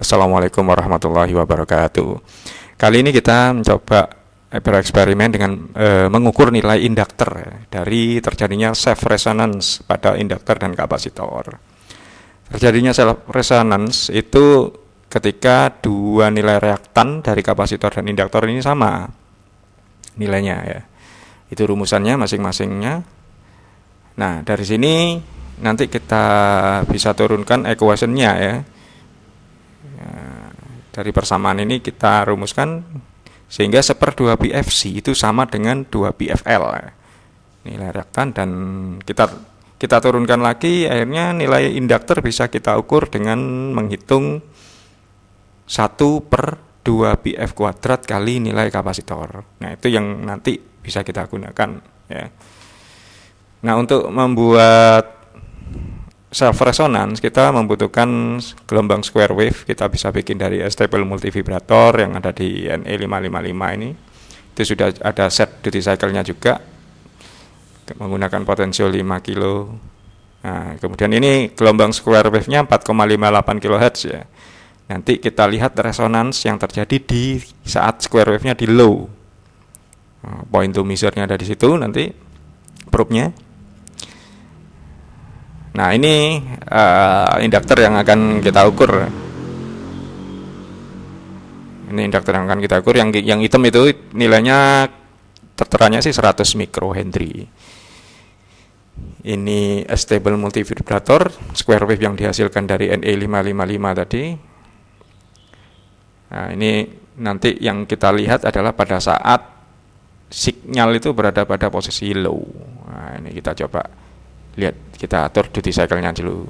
Assalamualaikum warahmatullahi wabarakatuh. Kali ini kita mencoba bereksperimen dengan mengukur nilai induktor dari terjadinya self resonance pada induktor dan kapasitor. Terjadinya self resonance itu ketika dua nilai reaktan dari kapasitor dan induktor ini sama nilainya ya. Itu rumusannya masing-masingnya. Nah, dari sini nanti kita bisa turunkan equation-nya ya. Dari persamaan ini kita rumuskan sehingga 1/2 BFC itu sama dengan 2 BFL nilai reaktan, dan kita turunkan lagi, akhirnya nilai induktor bisa kita ukur dengan menghitung 1/2 BF kuadrat kali nilai kapasitor. Nah, itu yang nanti bisa kita gunakan ya. Nah, untuk membuat self resonance kita membutuhkan gelombang square wave. Kita bisa bikin dari stable multivibrator yang ada di NE555 ini. Itu sudah ada set duty cycle-nya juga menggunakan potensial 5 kilo. Nah, kemudian ini gelombang square wave-nya 4,58 kHz ya. Nanti kita lihat resonance yang terjadi di saat square wave-nya di low. Point to measure-nya ada di situ nanti probe-nya. Nah, ini induktor yang akan kita ukur. Ini induktor yang akan kita ukur. Yang hitam itu nilainya terteranya sih 100 mikrohenry. Ini stable multivibrator square wave yang dihasilkan dari NE555 tadi. Nah, ini nanti yang kita lihat adalah pada saat sinyal itu berada pada posisi low. Nah, ini kita coba lihat, kita atur duty cycle-nya dulu.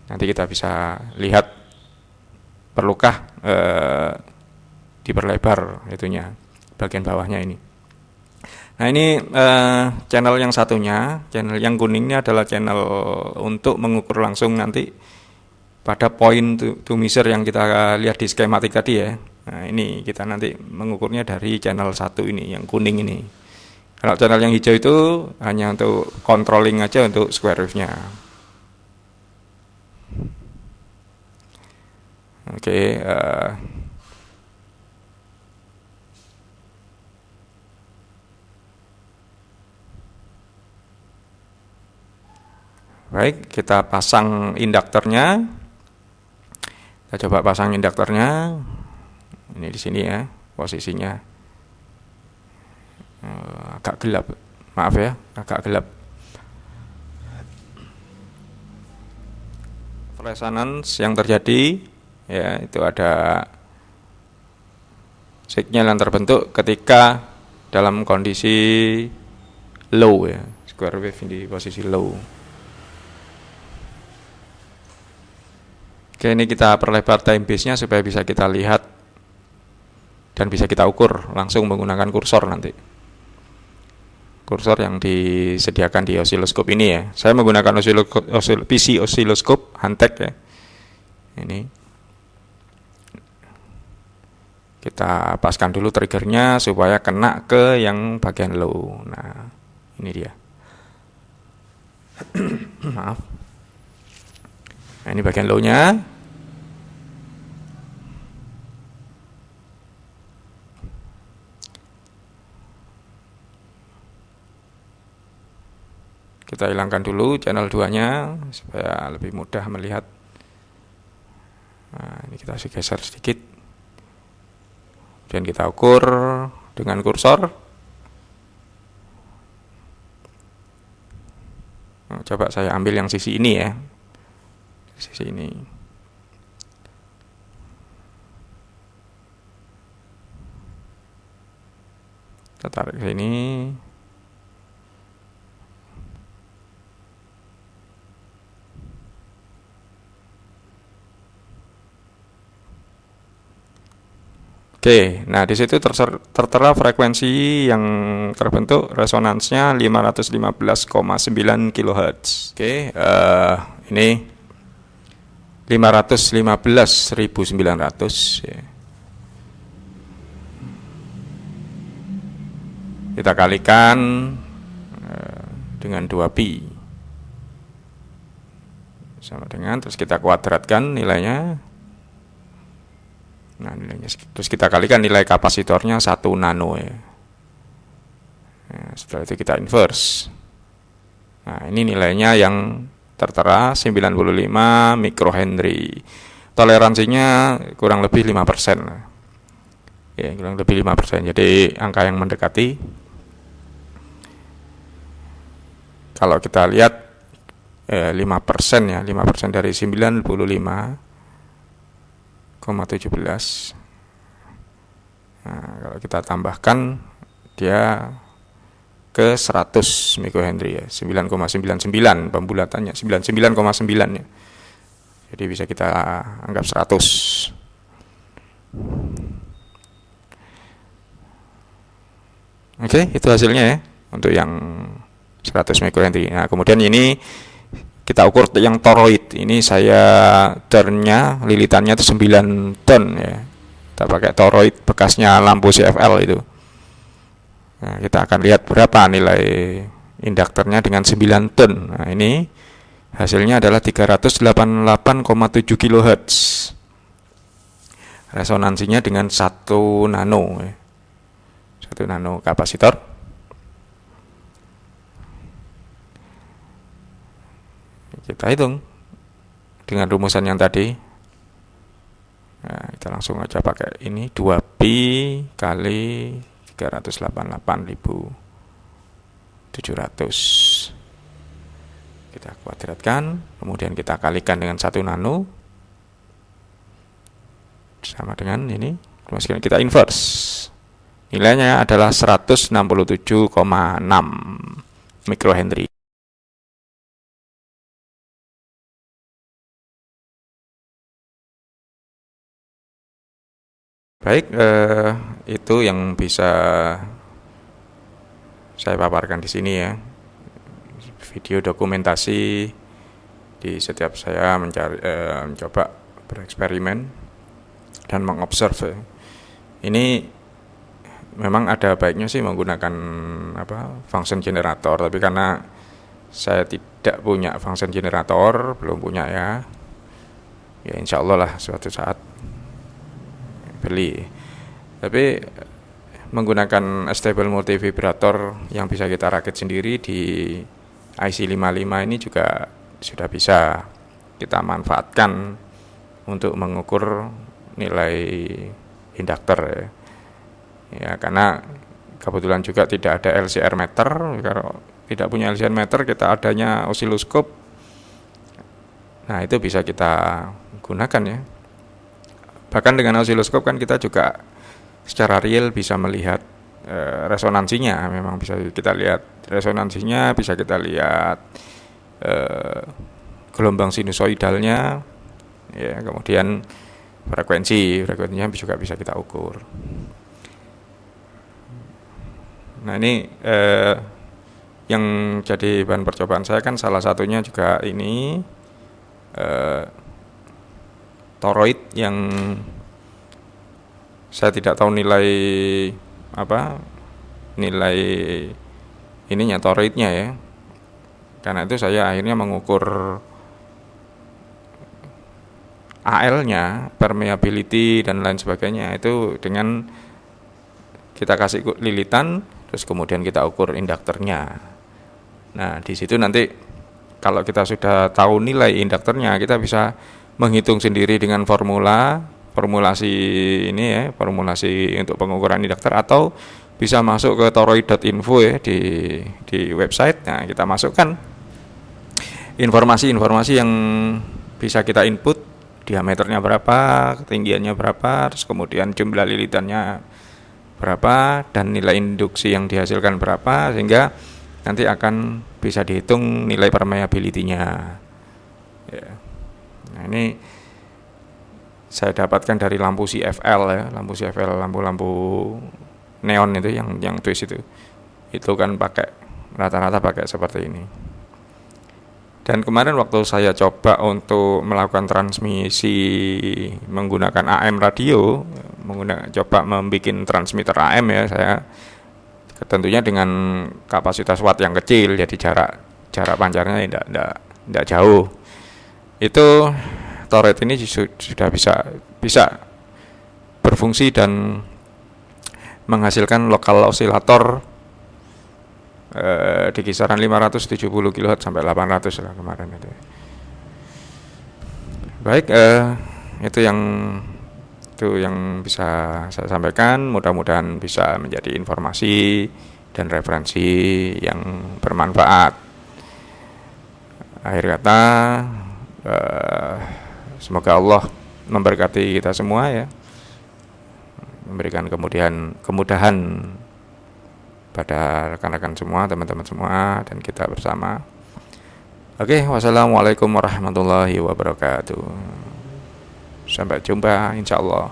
Nanti kita bisa lihat perlukah diperlebar itunya bagian bawahnya ini. Nah, ini channel yang satunya, channel yang kuningnya adalah channel untuk mengukur langsung nanti pada point to measure yang kita lihat di skematik tadi ya. Nah, ini kita nanti mengukurnya dari channel 1 ini, yang kuning ini. Kalau channel yang hijau itu hanya untuk controlling aja untuk square wave-nya. Oke, baik, kita pasang induktornya. Kita coba pasang induktornya. Ini di sini ya posisinya. Agak gelap, maaf ya, agak gelap. Resonance yang terjadi ya, itu ada sinyal yang terbentuk ketika dalam kondisi low ya, square wave di posisi low. Oke, ini kita perlebar time base-nya supaya bisa kita lihat dan bisa kita ukur langsung menggunakan kursor nanti. Kursor yang disediakan di osiloskop ini ya. Saya menggunakan PC osiloskop Hantek ya. Ini kita paskan dulu triggernya supaya kena ke yang bagian low. Nah, ini dia. Maaf. Nah, ini bagian low-nya. Kita hilangkan dulu channel 2-nya supaya lebih mudah melihat. Nah, ini kita geser sedikit. Dan kita ukur dengan kursor. Nah, coba saya ambil yang sisi ini ya. Sisi ini. Kita tarik ke sini. Oke, nah di situ tertera frekuensi yang terbentuk resonansnya 515,9 kHz. Oke, ini 515.900 ya. Kita kalikan dengan 2pi. sama dengan, terus kita kuadratkan nilainya. Nah, nilainya terus kita kalikan nilai kapasitornya 1 nano ya. Nah, setelah itu kita inverse. Nah, ini nilainya yang tertera 95 mikrohenry. Toleransinya kurang lebih 5%. Ya, kurang lebih 5%. Jadi angka yang mendekati. Kalau kita lihat 5% ya, 5% dari 95,17. Nah, kalau kita tambahkan dia ke 100 mikrohenry ya, 9,99 pembulatannya 99,9 ya. Jadi bisa kita anggap 100. Oke, itu hasilnya ya untuk yang 100 mikrohenry. Nah, kemudian ini kita ukur yang toroid. Ini saya turnnya, lilitannya itu 9 ton ya. Kita pakai toroid bekasnya lampu CFL itu. Nah, kita akan lihat berapa nilai induktornya dengan 9 ton. Nah, ini hasilnya adalah 388,7 kHz. Resonansinya dengan 1 nano. 1 nano kapasitor. Kita hitung dengan rumusan yang tadi. Nah, kita langsung aja pakai ini 2pi kali 388.700. Kita kuadratkan, kemudian kita kalikan dengan 1 nano sama dengan ini, kemudian kita inverse. Nilainya adalah 167,6 mikrohenry. Baik, itu yang bisa saya paparkan di sini ya. Video dokumentasi di setiap saya mencoba bereksperimen dan mengobserv. Ini memang ada baiknya sih menggunakan function generator, tapi karena saya tidak punya function generator, belum punya ya insya Allah lah suatu saat beli. Tapi menggunakan stable multivibrator yang bisa kita rakit sendiri di IC55 ini juga sudah bisa kita manfaatkan untuk mengukur nilai induktor ya, karena kebetulan juga tidak ada LCR meter. Kalau tidak punya LCR meter, kita adanya osiloskop. Nah, itu bisa kita gunakan ya. Bahkan dengan osiloskop kan kita juga secara real bisa melihat resonansinya. Memang bisa kita lihat resonansinya, bisa kita lihat gelombang sinusoidalnya ya, kemudian frekuensinya juga bisa kita ukur. Nah, ini yang jadi bahan percobaan saya kan salah satunya juga ini toroid yang saya tidak tahu nilai ininya toroidnya ya. Karena itu saya akhirnya mengukur AL-nya, permeability dan lain sebagainya itu dengan kita kasih lilitan, terus kemudian kita ukur induktornya. Nah, di situ nanti kalau kita sudah tahu nilai induktornya, kita bisa menghitung sendiri dengan formulasi ini ya, formulasi untuk pengukuran induktor, atau bisa masuk ke toroid.info ya di website. Nah, kita masukkan informasi-informasi yang bisa kita input, diameternya berapa, ketinggiannya berapa, terus kemudian jumlah lilitannya berapa, dan nilai induksi yang dihasilkan berapa, sehingga nanti akan bisa dihitung nilai permeability-nya ya. Nah, ini saya dapatkan dari lampu CFL ya, lampu neon itu yang twist itu kan pakai rata-rata pakai seperti ini. Dan kemarin waktu saya coba untuk melakukan transmisi menggunakan AM radio, coba membuat transmitter AM ya, saya tentunya dengan kapasitas watt yang kecil, jadi jarak pancarnya tidak jauh. itu torrent ini sudah bisa berfungsi dan menghasilkan lokal osilator di kisaran 570 kHz sampai 800 lah kemarin itu. Baik, itu yang bisa saya sampaikan. Mudah-mudahan bisa menjadi informasi dan referensi yang bermanfaat. Akhir kata, semoga Allah memberkati kita semua ya, memberikan kemudahan pada rekan-rekan semua, teman-teman semua, dan kita bersama. Oke, wassalamualaikum warahmatullahi wabarakatuh. Sampai jumpa insya Allah.